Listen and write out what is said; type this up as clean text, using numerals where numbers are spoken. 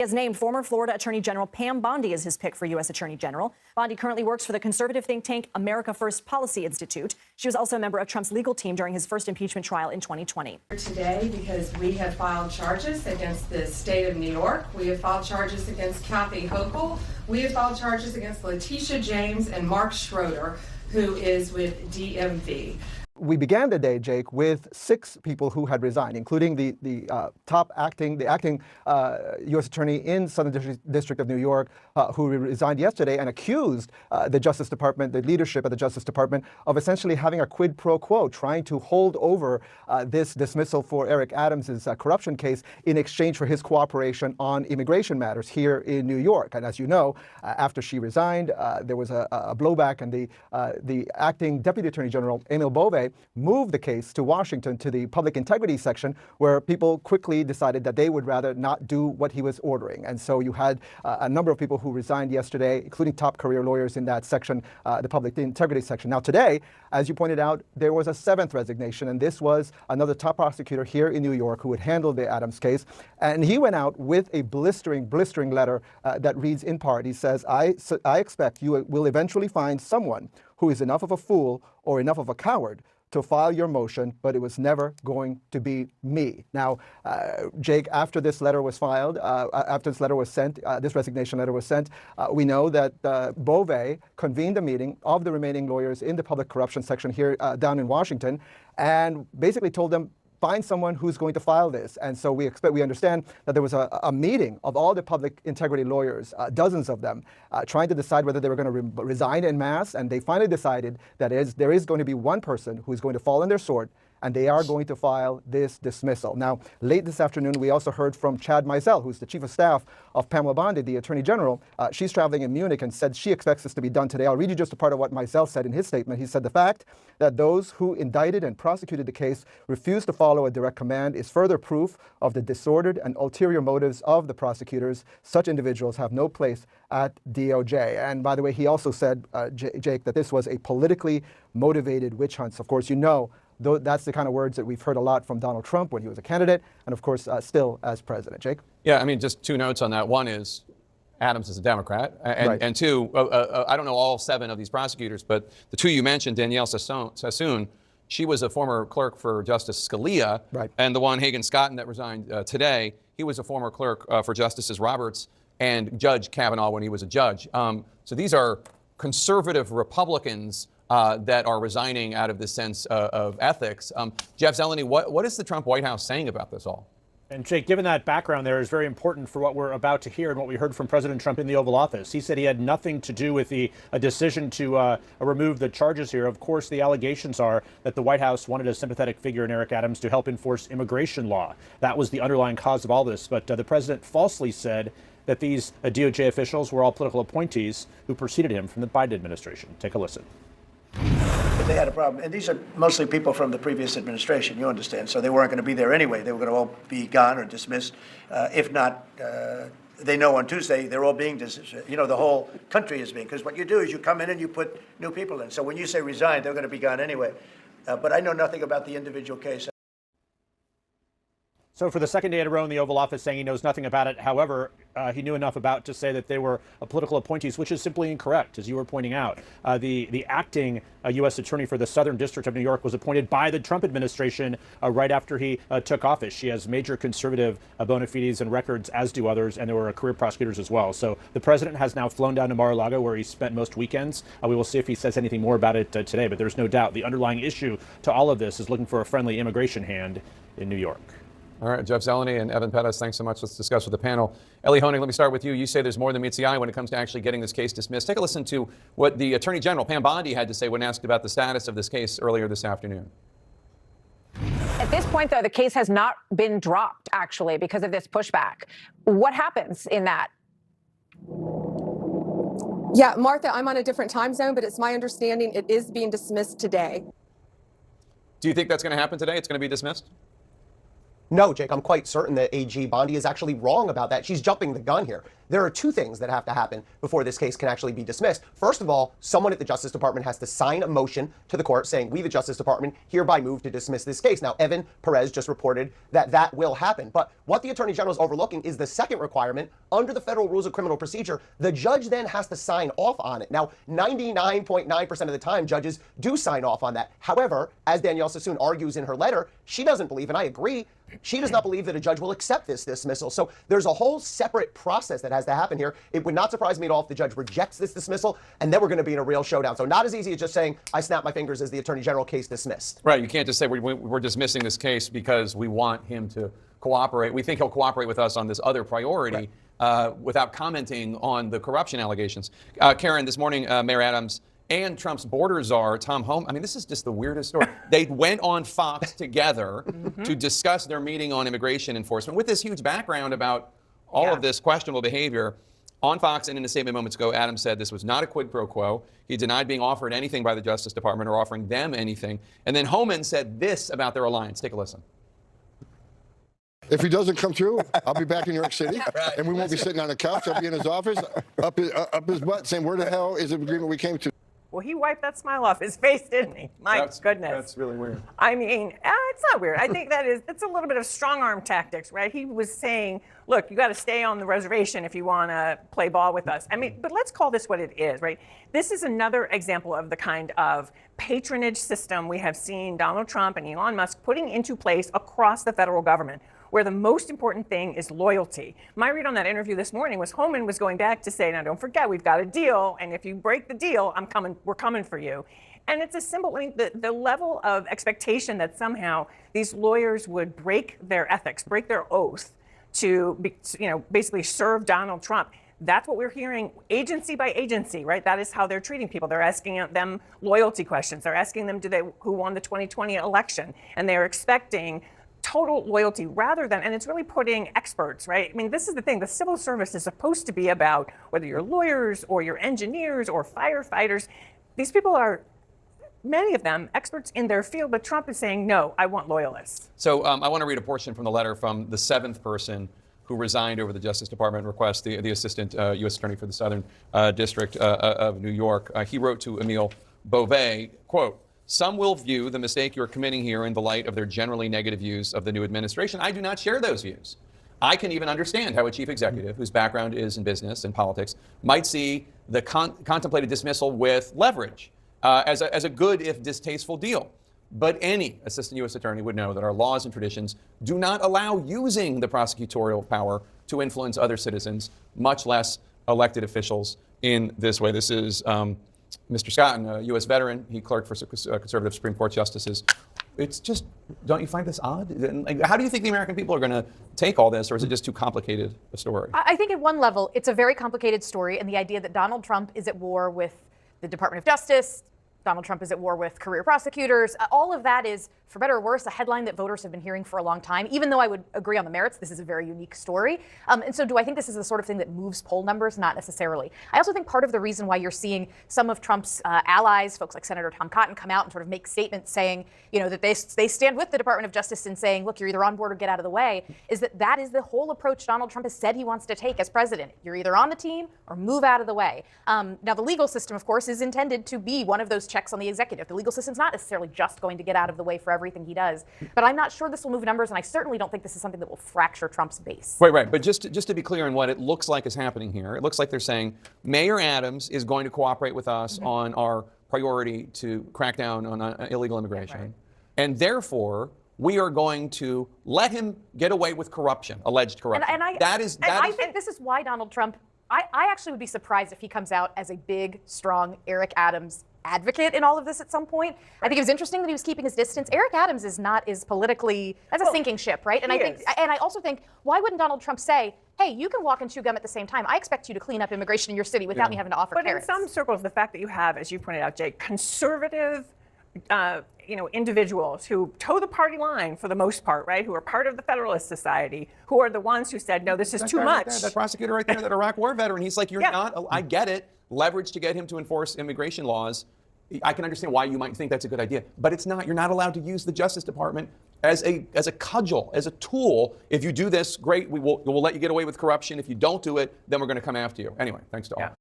He has named former Florida Attorney General Pam Bondi as his pick for U.S. Attorney General. Bondi currently works for the conservative think tank America First Policy Institute. She was also a member of Trump's legal team during his first impeachment trial in 2020. Today, because we have filed charges against the state of New York, we have filed charges against Kathy Hochul, we have filed charges against Letitia James and Mark Schroeder, who is with DMV. We began the day, Jake, with 6 people who had resigned, including the acting U.S. attorney in Southern District of New York, who resigned yesterday and accused the Justice Department, the leadership of the Justice Department, of essentially having a quid pro quo, trying to hold over this dismissal for Eric Adams's corruption case in exchange for his cooperation on immigration matters here in New York. And as you know, after she resigned, there was a blowback, and the acting Deputy Attorney General, Emil Bove, moved the case to Washington to the public integrity section, where people quickly decided that they would rather not do what he was ordering. And so you had a number of people who resigned yesterday, including top career lawyers in that section, the public integrity section. Now today, as you pointed out, there was a 7th resignation, and this was another top prosecutor here in New York who had handled the Adams case. And he went out with a blistering letter that reads in part, he says, I expect you will eventually find someone who is enough of a fool or enough of a coward to file your motion, but it was never going to be me. Now, Jake, after this letter was filed, after this letter was sent, this resignation letter was sent, we know that Bove convened a meeting of the remaining lawyers in the public corruption section here down in Washington, and basically told them, find someone who's going to file this. And so we understand that there was a meeting of all the public integrity lawyers, dozens of them, trying to decide whether they were going to resign en masse. And they finally decided that there is going to be one person who's going to fall on their sword, and they are going to file this dismissal. Now, late this afternoon, we also heard from Chad Mizell, who's the chief of staff of Pamela Bondi, the Attorney General. She's traveling in Munich and said she expects this to be done today. I'll read you just a part of what Mizell said in his statement. He said, the fact that those who indicted and prosecuted the case refused to follow a direct command is further proof of the disordered and ulterior motives of the prosecutors. Such individuals have no place at DOJ. And by the way, he also said, Jake, that this was a politically motivated witch hunt. So of course, you know, that's the kind of words that we've heard a lot from Donald Trump when he was a candidate, and of course, still as president. Jake? Yeah, I mean, just 2 notes on that. One is Adams is a Democrat, and, right. And 2, I don't know all 7 of these prosecutors, but the 2 you mentioned, Danielle Sassoon, she was a former clerk for Justice Scalia, right. And the one, Hagan Scotton, that resigned today, he was a former clerk for Justices Roberts and Judge Kavanaugh when he was a judge. So these are conservative Republicans that are resigning out of this sense of ethics. Jeff Zeleny, what is the Trump White House saying about this all? And Jake, given that background there is very important for what we're about to hear and what we heard from President Trump in the Oval Office. He said he had nothing to do with a decision to remove the charges here. Of course, the allegations are that the White House wanted a sympathetic figure in Eric Adams to help enforce immigration law. That was the underlying cause of all this. But the president falsely said that these DOJ officials were all political appointees who preceded him from the Biden administration. Take a listen. If they had a problem, and these are mostly people from the previous administration, you understand, so they weren't going to be there anyway. They were going to all be gone or dismissed. If not, they know on Tuesday they're all being dismissed. You know, the whole country is being, because what you do is you come in and you put new people in. So when you say resign, they're going to be gone anyway. But I know nothing about the individual case. So for the second day in a row in the Oval Office saying he knows nothing about it. However, he knew enough about to say that they were political appointees, which is simply incorrect, as you were pointing out. The acting U.S. attorney for the Southern District of New York was appointed by the Trump administration right after he took office. She has major conservative bona fides and records, as do others, and there were career prosecutors as well. So the president has now flown down to Mar-a-Lago, where he spent most weekends. We will see if he says anything more about it today, but there's no doubt the underlying issue to all of this is looking for a friendly immigration hand in New York. All right, Jeff Zeleny and Evan Pettis, thanks so much. Let's discuss with the panel. Ellie Honig, let me start with you. You say there's more than meets the eye when it comes to actually getting this case dismissed. Take a listen to what the Attorney General, Pam Bondi, had to say when asked about the status of this case earlier this afternoon. At this point, though, the case has not been dropped, actually, because of this pushback. What happens in that? Yeah, Martha, I'm on a different time zone, but it's my understanding it is being dismissed today. Do you think that's going to happen today? It's going to be dismissed? No, Jake, I'm quite certain that AG Bondi is actually wrong about that. She's jumping the gun here. there are two things that have to happen before this case can actually be dismissed. First of all, someone at the Justice Department has to sign a motion to the court saying, we, the Justice Department, hereby move to dismiss this case. Now, Evan Perez just reported that that will happen. But what the Attorney General is overlooking is the second requirement. Under the Federal Rules of Criminal Procedure, the judge then has to sign off on it. Now, 99.9% of the time, judges do sign off on that. However, as Danielle Sassoon argues in her letter, she doesn't believe, and I agree, she does not believe that a judge will accept this dismissal. So there's a whole separate process that has to happen here. It would not surprise me at all if the judge rejects this dismissal, and then we're going to be in a real showdown. So not as easy as just saying, I snap my fingers as the Attorney General, case dismissed. Right. You can't just say we're dismissing this case because we want him to cooperate. We think he'll cooperate with us on this other priority, without commenting on the corruption allegations. Karen, this morning, Mayor Adams and Trump's border czar, Tom Homan, I mean, this is just the weirdest story. They went on Fox together to discuss their meeting on immigration enforcement with this huge background about all of this questionable behavior. On Fox and in a statement moments ago, Adams said this was not a quid pro quo. He denied being offered anything by the Justice Department or offering them anything. And then Homan said this about their alliance. Take a listen. If he doesn't come through, I'll be back in New York City, and we won't be sitting on the couch. I'll be in his office, up his butt, saying, where the hell is the agreement we came to? Well, he wiped that smile off his face, didn't he? My goodness. That's really weird. I mean, it's not weird. I think it's a little bit of strong arm tactics, right? He was saying, look, you got to stay on the reservation if you want to play ball with us. I mean, but let's call this what it is, right? This is another example of the kind of patronage system we have seen Donald Trump and Elon Musk putting into place across the federal government, where the most important thing is loyalty. My read on that interview this morning was Homan was going back to say, now don't forget, we've got a deal, and if you break the deal, we're coming for you. And it's a symbol, I mean, the level of expectation that somehow these lawyers would break their ethics, break their oath to, basically serve Donald Trump. That's what we're hearing agency by agency, right? That is how they're treating people. They're asking them loyalty questions. They're asking them, who won the 2020 election? And they're expecting total loyalty rather than, and it's really putting experts, right? I mean, this is the thing. The civil service is supposed to be about whether you're lawyers or you're engineers or firefighters. These people are, many of them, experts in their field, but Trump is saying, no, I want loyalists. So I want to read a portion from the letter from the seventh person who resigned over the Justice Department request, the Assistant U.S. Attorney for the Southern District of New York. He wrote to Emil, Bove, quote, "Some will view the mistake you're committing here in the light of their generally negative views of the new administration. I do not share those views. I can even understand how a chief executive whose background is in business and politics might see the contemplated dismissal with leverage as a good, if distasteful, deal. But any assistant U.S. attorney would know that our laws and traditions do not allow using the prosecutorial power to influence other citizens, much less elected officials, in this way." This is Mr. Scott, a U.S. veteran. He clerked for conservative Supreme Court justices. It's just, don't you find this odd? How do you think the American people are going to take all this, or is it just too complicated a story? I think at one level, it's a very complicated story, and the idea that Donald Trump is at war with the Department of Justice, Donald Trump is at war with career prosecutors. All of that is, for better or worse, a headline that voters have been hearing for a long time. Even though I would agree on the merits, this is a very unique story. And so do I think this is the sort of thing that moves poll numbers? Not necessarily. I also think part of the reason why you're seeing some of Trump's allies, folks like Senator Tom Cotton, come out and sort of make statements saying, that they stand with the Department of Justice and saying, look, you're either on board or get out of the way, is that is the whole approach Donald Trump has said he wants to take as president. You're either on the team or move out of the way. Now, the legal system, of course, is intended to be one of those checks on the executive. The legal system's not necessarily just going to get out of the way for everything he does. But I'm not sure this will move numbers, and I certainly don't think this is something that will fracture Trump's base. Right. But just to be clear on what it looks like is happening here, it looks like they're saying Mayor Adams is going to cooperate with us on our priority to crack down on illegal immigration. Right. And therefore, we are going to let him get away with corruption, alleged corruption. And I think this is why Donald Trump, I actually would be surprised if he comes out as a big, strong Eric Adams advocate in all of this at some point. I think it was interesting that he was keeping his distance. Eric Adams is not as politically, that's a sinking ship, right? And I also think, why wouldn't Donald Trump say, hey, you can walk and chew gum at the same time. I expect you to clean up immigration in your city without me having to offer carrots. But in some circles, the fact that you have, as you pointed out, Jake, conservative individuals who toe the party line for the most part, right? Who are part of the Federalist Society, who are the ones who said, no, this is too much. That prosecutor right there, that Iraq war veteran, he's like, you're not, I get it, leverage to get him to enforce immigration laws. I can understand why you might think that's a good idea, but it's not. You're not allowed to use the Justice Department as a cudgel, as a tool. If you do this, great, we'll let you get away with corruption. If you don't do it, then we're going to come after you. Anyway, thanks to all.